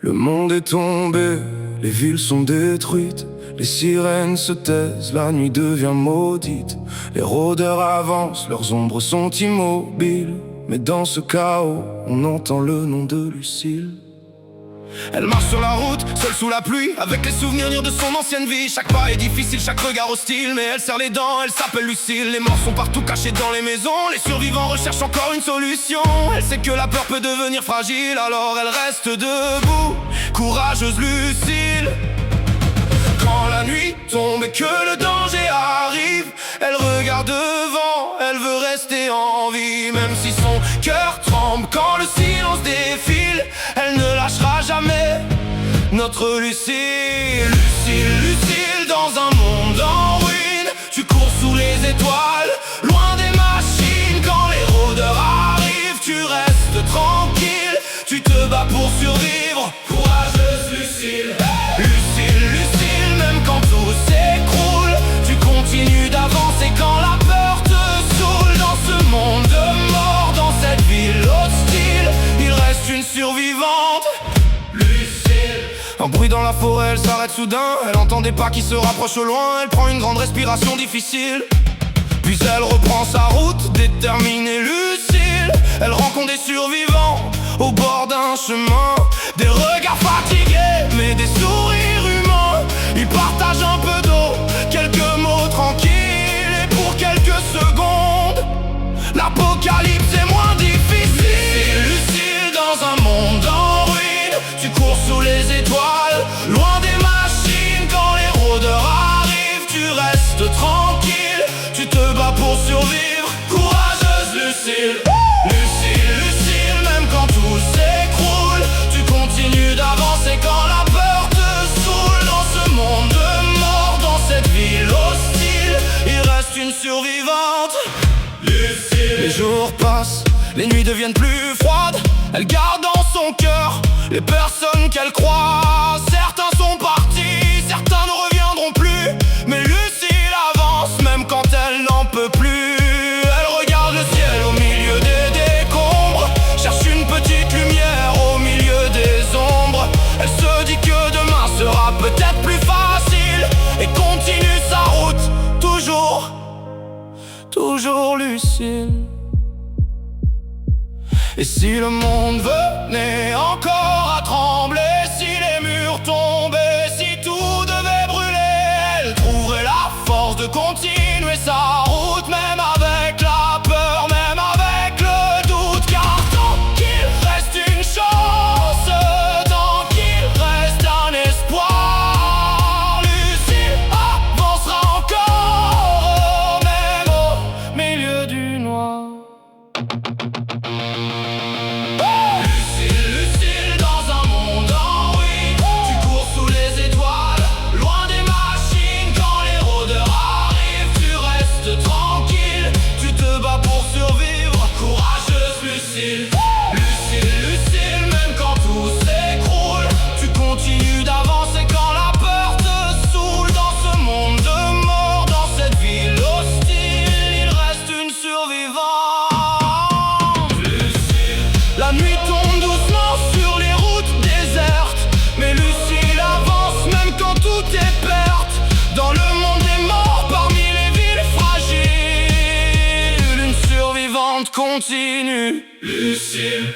Le monde est tombé, les villes sont détruites, les sirènes se taisent, la nuit devient maudite. Les rôdeurs avancent, leurs ombres sont immobiles, mais dans ce chaos, on entend le nom de Lucille. Elle marche sur la route, seule sous la pluie, avec les souvenirs de son ancienne vie. Chaque pas est difficile, chaque regard hostile, mais elle serre les dents, elle s'appelle Lucille. Les morts sont partout cachés dans les maisons, les survivants recherchent encore une solution. Elle sait que la peur peut devenir fragile, alors elle reste debout, courageuse Lucille. Quand la nuit tombe et que le danger arrive, elle regarde devant, elle veut rester en vie. Même si son cœur tremble quand le silence défile, elle ne lâchera jamais notre Lucille. Lucille, Lucille, dans un monde en ruine, tu cours sous les étoiles, loin des machines. Quand les rôdeurs arrivent, tu restes tranquille, tu te bats pour survivre, courageuse Lucille. Lucille, Lucille, même quand tout s'écroule, tu continues d'avancer quand la peur te saoule. Dans ce monde de mort, dans cette ville hostile, il reste une survivante, Lucille. Un bruit dans la forêt, elle s'arrête soudain, elle entend des pas qui se rapprochent au loin. Elle prend une grande respiration difficile, puis elle reprend sa route, déterminée Lucille. Elle rencontre des survivants au bord d'un chemin, des regards fatigués mais des sourires humains. Ils partagent un peu d'eau, quelques mots tranquilles, et pour quelques secondes, l'apocalypse est moins difficile. Lucille, dans un monde en ruine, tu cours sous les étoiles, loin des machines. Quand les rôdeurs arrivent, tu restes tranquille, tu te bats pour survivre, courageuse Lucille. Lucille, Lucille, même quand tout s'écroule, tu continues d'avancer quand la peur te saoule. Dans ce monde de mort, dans cette ville hostile, il reste une survivante, Lucille. Les jours passent, les nuits deviennent plus froides, elle garde dans son cœur les personnes qu'elle croit. Certains sont partis, certains ne reviendront plus, mais Lucille avance même quand elle n'en peut plus. Elle regarde le ciel au milieu des décombres, cherche une petite lumière au milieu des ombres. Elle se dit que demain sera peut-être plus facile et continue sa route, toujours, toujours Lucille. Et si le monde venait encore à trembler, si les murs tombaient, si tout devait brûler, elle trouverait la force de continuer sa route, même avec la peur, même avec le doute. Car tant qu'il reste une chance, tant qu'il reste un espoir, Lucille avancera encore, même au milieu du noir. La nuit tombe doucement sur les routes désertes, mais Lucille avance même quand tout est perte. Dans le monde des morts, parmi les villes fragiles, une survivante continue, Lucille.